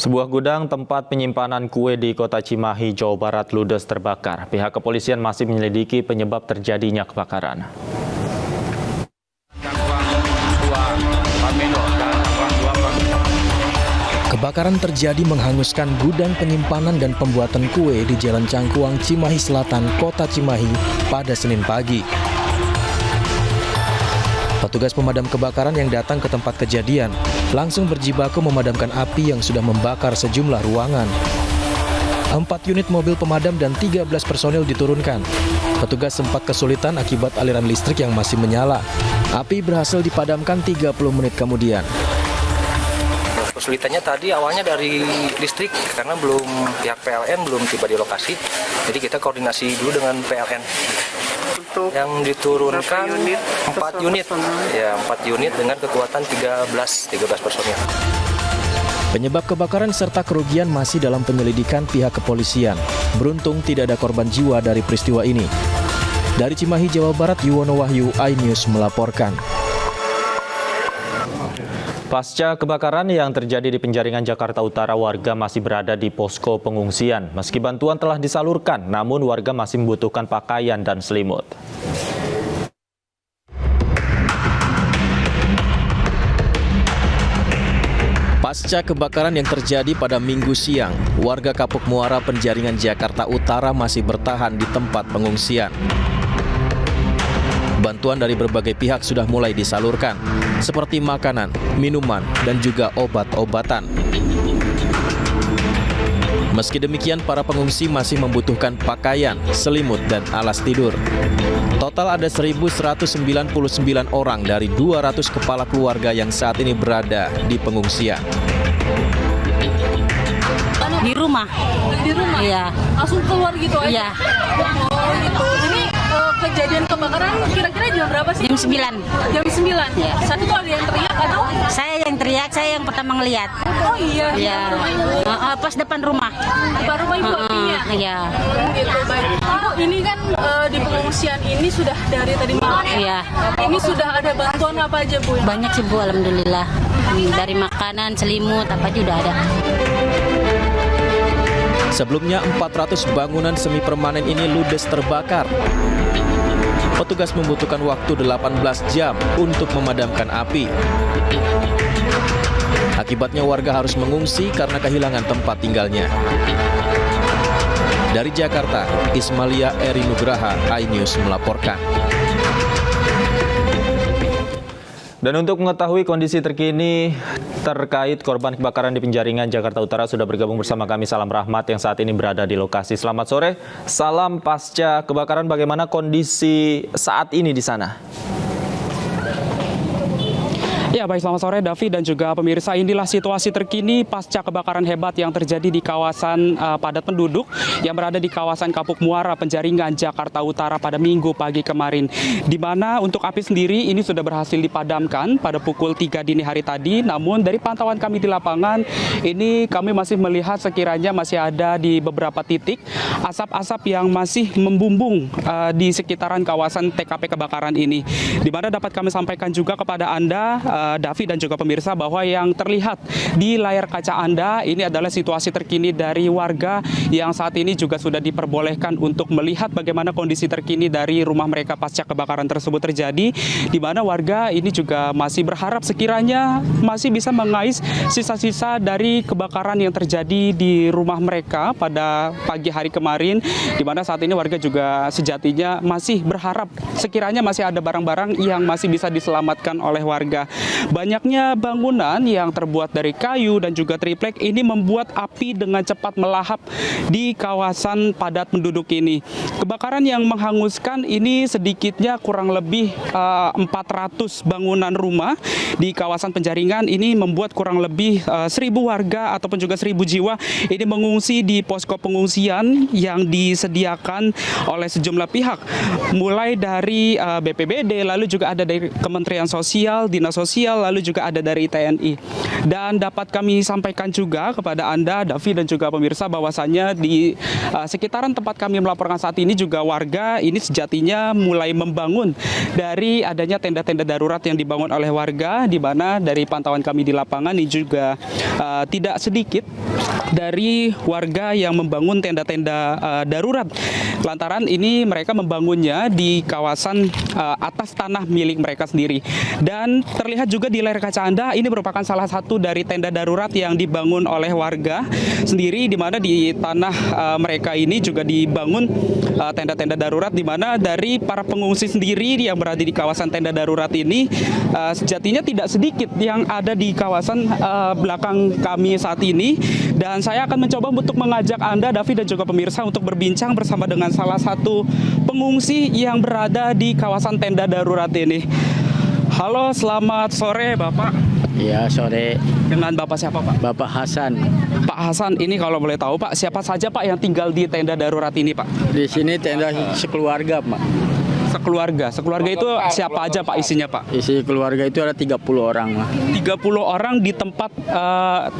Sebuah gudang tempat penyimpanan kue di Kota Cimahi, Jawa Barat ludes terbakar. Pihak kepolisian masih menyelidiki penyebab terjadinya kebakaran. Kebakaran terjadi menghanguskan gudang penyimpanan dan pembuatan kue di Jalan Cangkuang, Cimahi Selatan, Kota Cimahi pada Senin pagi. Petugas pemadam kebakaran yang datang ke tempat kejadian langsung berjibaku memadamkan api yang sudah membakar sejumlah ruangan. 4 unit mobil pemadam dan 13 personil diturunkan. Petugas sempat kesulitan akibat aliran listrik yang masih menyala. Api berhasil dipadamkan 30 menit kemudian. Kesulitannya tadi awalnya dari listrik karena pihak PLN belum tiba di lokasi. Jadi kita koordinasi dulu dengan PLN. Untuk yang diturunkan 4 unit. Ya, 4 unit dengan kekuatan 13 personil. Penyebab kebakaran serta kerugian masih dalam penyelidikan pihak kepolisian. Beruntung tidak ada korban jiwa dari peristiwa ini. Dari Cimahi, Jawa Barat, Yuwono Wahyu, iNews melaporkan. Pasca kebakaran yang terjadi di Penjaringan, Jakarta Utara, warga masih berada di posko pengungsian. Meski bantuan telah disalurkan, namun warga masih membutuhkan pakaian dan selimut. Pasca kebakaran yang terjadi pada Minggu siang, warga Kapuk Muara, Penjaringan, Jakarta Utara masih bertahan di tempat pengungsian. Bantuan dari berbagai pihak sudah mulai disalurkan, seperti makanan, minuman, dan juga obat-obatan. Meski demikian, para pengungsi masih membutuhkan pakaian, selimut, dan alas tidur. Total ada 1.199 orang dari 200 kepala keluarga yang saat ini berada di pengungsian. Di rumah? Di rumah? Iya. Langsung keluar gitu aja? Iya. Oh gitu. Ini kejadian kebakaran kira-kira jam berapa sih? Jam 9. Jam 9? Iya. Saat itu ada yang teriak atau? Saya yang teriak, saya yang pertama ngelihat. Oh iya? Iya. Rumah ibu? Pas depan rumah. Depan rumah ibu apinya? Iya. Gitu, baik. Ibu, ini kan di pengungsian ini sudah dari tadi malam ya? Iya. Ini sudah ada bantuan apa aja Bu? Banyak sih Bu, alhamdulillah. Dari makanan, selimut, apa aja udah ada. Sebelumnya 400 bangunan semi permanen ini ludes terbakar. Petugas membutuhkan waktu 18 jam untuk memadamkan api. Akibatnya warga harus mengungsi karena kehilangan tempat tinggalnya. Dari Jakarta, Ismalia Eri Nugraha, iNews melaporkan. Dan untuk mengetahui kondisi terkini terkait korban kebakaran di Penjaringan, Jakarta Utara, sudah bergabung bersama kami Salam Rahmat yang saat ini berada di lokasi. Selamat sore, Salam. Pasca kebakaran, bagaimana kondisi saat ini di sana? Ya, baik, selamat sore Davi dan juga pemirsa. Inilah situasi terkini pasca kebakaran hebat yang terjadi di kawasan padat penduduk yang berada di kawasan Kapuk Muara, Penjaringan, Jakarta Utara pada Minggu pagi kemarin. Di mana untuk api sendiri ini sudah berhasil dipadamkan pada pukul 3 dini hari tadi. Namun dari pantauan kami di lapangan, ini kami masih melihat sekiranya masih ada di beberapa titik asap-asap yang masih membumbung di sekitaran kawasan TKP kebakaran ini. Di mana dapat kami sampaikan juga kepada Anda, Davi dan juga pemirsa, bahwa yang terlihat di layar kaca Anda ini adalah situasi terkini dari warga yang saat ini juga sudah diperbolehkan untuk melihat bagaimana kondisi terkini dari rumah mereka pasca kebakaran tersebut terjadi, di mana warga ini juga masih berharap sekiranya masih bisa mengais sisa-sisa dari kebakaran yang terjadi di rumah mereka pada pagi hari kemarin, di mana saat ini warga juga sejatinya masih berharap sekiranya masih ada barang-barang yang masih bisa diselamatkan oleh warga. Banyaknya bangunan yang terbuat dari kayu dan juga triplek ini membuat api dengan cepat melahap di kawasan padat penduduk ini. Kebakaran yang menghanguskan ini sedikitnya kurang lebih 400 bangunan rumah di kawasan Penjaringan. Ini membuat kurang lebih 1.000 warga ataupun juga 1.000 jiwa ini mengungsi di posko pengungsian yang disediakan oleh sejumlah pihak, mulai dari BPBD, lalu juga ada dari Kementerian Sosial, Dinas Sosial, sipil, lalu juga ada dari TNI. Dan dapat kami sampaikan juga kepada Anda, Davi dan juga pemirsa, bahwasannya di sekitaran tempat kami melaporkan saat ini juga warga ini sejatinya mulai membangun dari adanya tenda-tenda darurat yang dibangun oleh warga, di mana dari pantauan kami di lapangan ini juga tidak sedikit dari warga yang membangun tenda-tenda darurat. Lantaran ini mereka membangunnya di kawasan atas tanah milik mereka sendiri. Dan terlihat juga di layar kaca Anda, ini merupakan salah satu dari tenda darurat yang dibangun oleh warga sendiri, di mana di tanah mereka ini juga dibangun tenda-tenda darurat, di mana dari para pengungsi sendiri yang berada di kawasan tenda darurat ini sejatinya tidak sedikit yang ada di kawasan belakang kami saat ini. Dan saya akan mencoba untuk mengajak Anda, Davi dan juga pemirsa, untuk berbincang bersama dengan salah satu pengungsi yang berada di kawasan tenda darurat ini. Halo, selamat sore Bapak. Ya, sore. Dengan Bapak siapa Pak? Bapak Hasan. Pak Hasan, ini kalau boleh tahu Pak, siapa saja Pak yang tinggal di tenda darurat ini Pak? Di sini tenda sekeluarga, Pak. Sekeluarga. Sekeluarga itu siapa aja Pak isinya Pak? Isi keluarga itu ada 30 orang, Pak. 30 orang di tempat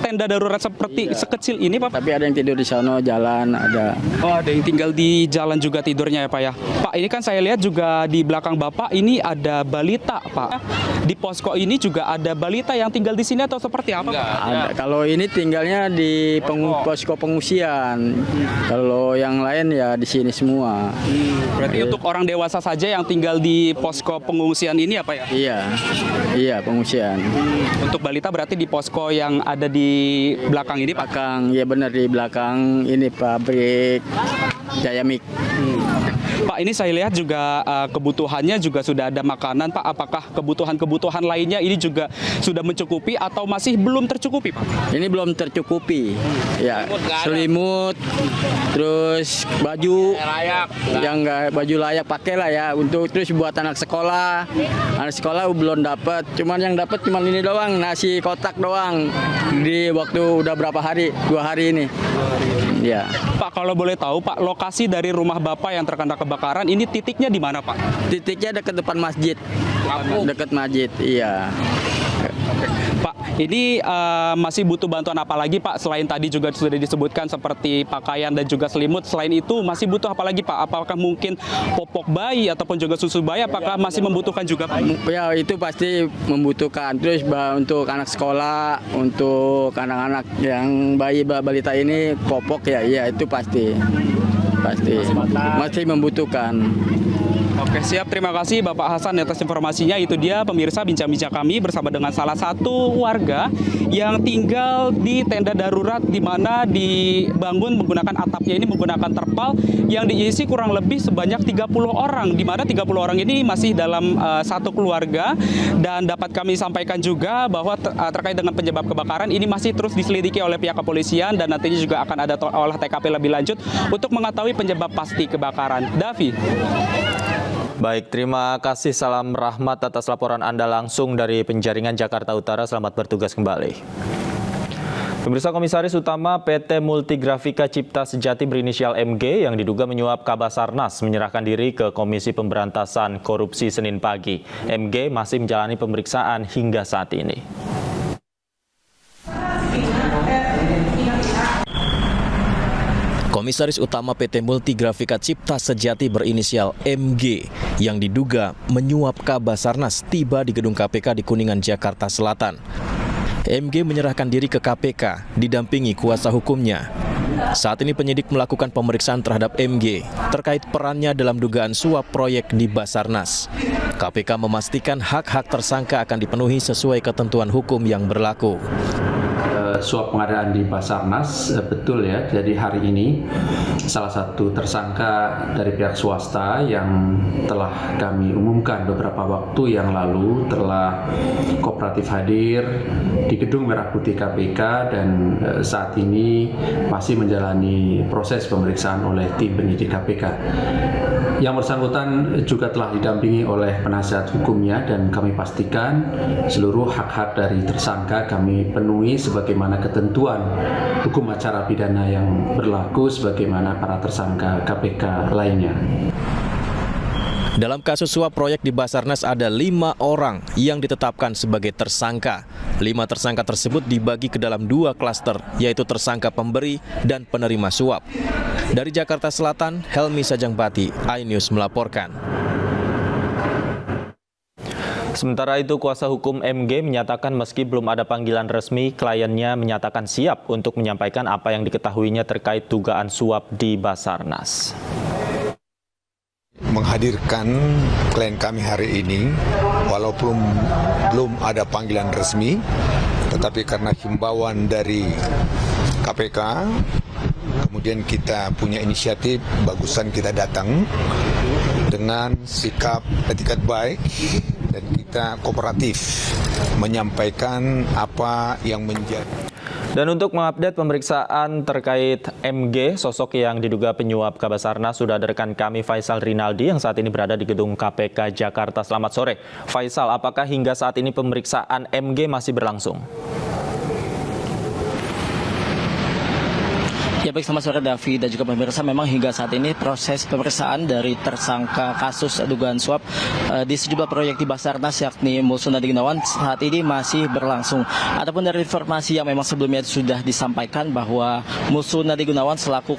tenda darurat seperti sekecil ini Pak? Tapi ada yang tidur di sana, jalan, ada. Oh, ada yang tinggal di jalan juga tidurnya ya Pak ya. Pak, ini kan saya lihat juga di belakang Bapak ini ada balita Pak. Di posko ini juga ada balita yang tinggal di sini atau seperti apa Pak? Ada. Kalau ini tinggalnya di posko pengungsian. Kalau yang lain ya di sini semua. Berarti untuk orang dewasa saja yang tinggal di posko pengungsian ini apa ya? Iya pengungsian. Untuk balita berarti di posko yang ada di belakang ini Pak? Belakang, ya benar di belakang ini pabrik Jayamik. Pak, ini saya lihat juga kebutuhannya juga sudah ada makanan Pak. Apakah kebutuhan-kebutuhan lainnya ini juga sudah mencukupi atau masih belum tercukupi Pak? Ini belum tercukupi. Ya, selimut, terus baju yang enggak baju layak pakai lah ya, untuk terus buat anak sekolah. Anak sekolah belum dapat. Cuman yang dapat cuman ini doang, nasi kotak doang. Di waktu udah berapa hari? 2 hari ini. Ya. Pak, kalau boleh tahu Pak, lokasi dari rumah Bapak yang terkena kebakaran ini titiknya di mana Pak? Titiknya dekat depan masjid. Dekat masjid, iya. Pak, ini masih butuh bantuan apa lagi Pak? Selain tadi juga sudah disebutkan seperti pakaian dan juga selimut. Selain itu masih butuh apa lagi Pak? Apakah mungkin popok bayi ataupun juga susu bayi? Apakah masih membutuhkan juga Pak? Ya, itu pasti membutuhkan. Terus untuk anak sekolah, untuk anak-anak yang bayi balita ini popok ya, iya itu pasti masih membutuhkan. Oke, siap. Terima kasih Bapak Hasan atas informasinya. Itu dia pemirsa bincang-bincang kami bersama dengan salah satu warga yang tinggal di tenda darurat, di mana dibangun menggunakan atapnya ini menggunakan terpal yang diisi kurang lebih sebanyak 30 orang, di mana 30 orang ini masih dalam satu keluarga. Dan dapat kami sampaikan juga bahwa terkait dengan penyebab kebakaran ini masih terus diselidiki oleh pihak kepolisian dan nantinya juga akan ada olah TKP lebih lanjut untuk mengetahui penyebab pasti kebakaran. Davi. Baik, terima kasih. Salam rahmat atas laporan Anda langsung dari Penjaringan, Jakarta Utara. Selamat bertugas kembali. Pemirsa, Komisaris Utama PT Multigrafika Cipta Sejati berinisial MG yang diduga menyuap Kabasarnas menyerahkan diri ke Komisi Pemberantasan Korupsi Senin pagi. MG masih menjalani pemeriksaan hingga saat ini. Komisaris Utama PT Multigrafika Cipta Sejati berinisial MG yang diduga menyuap Kabasarnas tiba di gedung KPK di Kuningan, Jakarta Selatan. MG menyerahkan diri ke KPK didampingi kuasa hukumnya. Saat ini penyidik melakukan pemeriksaan terhadap MG terkait perannya dalam dugaan suap proyek di Basarnas. KPK memastikan hak-hak tersangka akan dipenuhi sesuai ketentuan hukum yang berlaku. Suap pengadaan di Basarnas, betul ya. Jadi hari ini salah satu tersangka dari pihak swasta yang telah kami umumkan beberapa waktu yang lalu telah kooperatif hadir di Gedung Merah Putih KPK dan saat ini masih menjalani proses pemeriksaan oleh tim penyidik KPK. Yang bersangkutan juga telah didampingi oleh penasihat hukumnya dan kami pastikan seluruh hak-hak dari tersangka kami penuhi sebagaimana ketentuan hukum acara pidana yang berlaku sebagaimana para tersangka KPK lainnya. Dalam kasus suap proyek di Basarnas ada 5 orang yang ditetapkan sebagai tersangka. 5 tersangka tersebut dibagi ke dalam 2 klaster, yaitu tersangka pemberi dan penerima suap. Dari Jakarta Selatan, Helmi Sajangbati, iNews melaporkan. Sementara itu, kuasa hukum MG menyatakan meski belum ada panggilan resmi, kliennya menyatakan siap untuk menyampaikan apa yang diketahuinya terkait dugaan suap di Basarnas. Menghadirkan klien kami hari ini, walaupun belum ada panggilan resmi, tetapi karena himbauan dari KPK, kemudian kita punya inisiatif, bagusan kita datang dengan sikap etikat baik dan kita kooperatif menyampaikan apa yang menjadi. Dan untuk mengupdate pemeriksaan terkait MG, sosok yang diduga penyuap Kabasarnas, sudah ada rekan kami Faisal Rinaldi yang saat ini berada di gedung KPK Jakarta. Selamat sore. Faisal, apakah hingga saat ini pemeriksaan MG masih berlangsung? Ya baik, selamat sore Davi dan juga pemirsa. Memang hingga saat ini proses pemeriksaan dari tersangka kasus dugaan suap di sejumlah proyek di Basarnas yakni Mulsun Nadi Gunawan saat ini masih berlangsung. Ataupun dari informasi yang memang sebelumnya sudah disampaikan bahwa Mulsun Nadi Gunawan selaku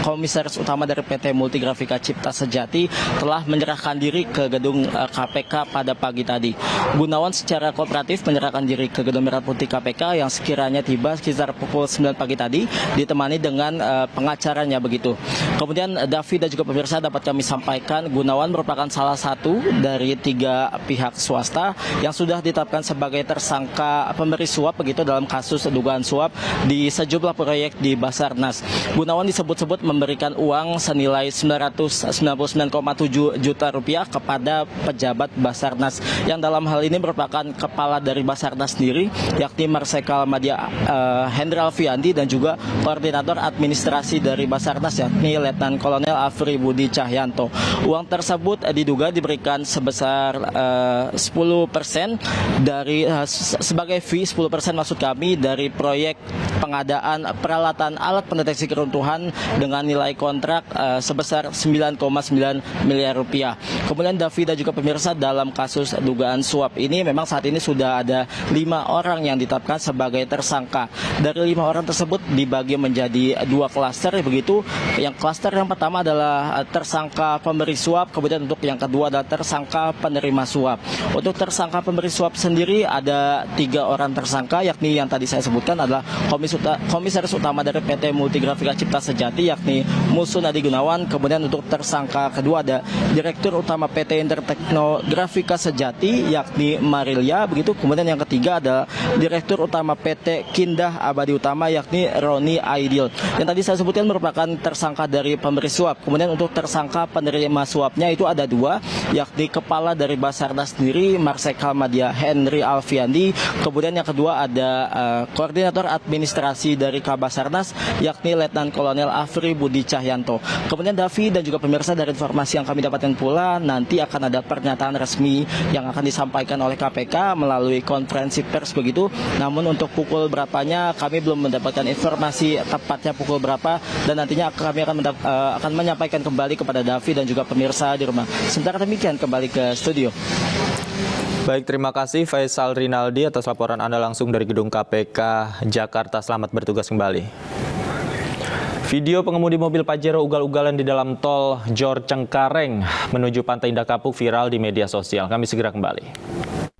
komisaris utama dari PT Multigrafika Cipta Sejati telah menyerahkan diri ke gedung KPK pada pagi tadi. Gunawan secara kooperatif menyerahkan diri ke gedung Merah Putih KPK yang sekiranya tiba sekitar pukul 9 pagi tadi ditemani dengan pengacaranya begitu. Kemudian Davi dan juga pemirsa dapat kami sampaikan Gunawan merupakan salah satu dari 3 pihak swasta yang sudah ditetapkan sebagai tersangka pemberi suap begitu dalam kasus dugaan suap di sejumlah proyek di Basarnas. Gunawan disebut-sebut memberikan uang senilai 999,7 juta rupiah kepada pejabat Basarnas yang dalam hal ini merupakan kepala dari Basarnas sendiri yakni Marsikal Madya Hendri Alfiandi dan juga koordinator administrasi dari Basarnas yakni Letnan Kolonel Afri Budi Cahyanto. Uang tersebut diduga diberikan sebesar 10% dari sebagai fee 10% maksud kami dari proyek pengadaan peralatan alat pendeteksi keruntuhan dengan nilai kontrak sebesar 9,9 miliar rupiah. Kemudian Davi dan juga pemirsa, dalam kasus dugaan suap ini memang saat ini sudah ada 5 orang yang ditetapkan sebagai tersangka. Dari 5 orang tersebut dibagi menjadi 2 klaster begitu. Yang klaster yang pertama adalah tersangka pemberi suap, kemudian untuk yang kedua adalah tersangka penerima suap. Untuk tersangka pemberi suap sendiri ada 3 orang tersangka yakni yang tadi saya sebutkan adalah komisaris utama dari PT Multigrafika Cipta Sejati yakni Mulsun Nadi Gunawan. Kemudian untuk tersangka kedua ada Direktur Utama PT Interteknografika Sejati yakni Marilia begitu. Kemudian yang ketiga adalah Direktur Utama PT Kindah Abadi Utama yakni Roni Aidil. Yang tadi saya sebutkan merupakan tersangka dari pemberi suap. Kemudian untuk tersangka penerima suapnya itu ada 2 yakni kepala dari Basarnas sendiri Marsikal Madya Hendri Alfiandi. Kemudian yang kedua ada koordinator administrasi dari Kabasarnas yakni Letnan Kolonel Afri Budi Cahyanto. Kemudian Davi dan juga pemirsa, dari informasi yang kami dapatkan pula nanti akan ada pernyataan resmi yang akan disampaikan oleh KPK melalui konferensi pers begitu. Namun untuk pukul berapanya kami belum mendapatkan informasi tepatnya pukul berapa dan nantinya kami akan menyampaikan kembali kepada Davi dan juga pemirsa di rumah. Sementara demikian kembali ke studio. Baik, terima kasih Faisal Rinaldi atas laporan Anda langsung dari gedung KPK Jakarta. Selamat bertugas kembali. Video pengemudi mobil Pajero ugal-ugalan di dalam tol Jor Cengkareng menuju Pantai Indah Kapuk viral di media sosial. Kami segera kembali.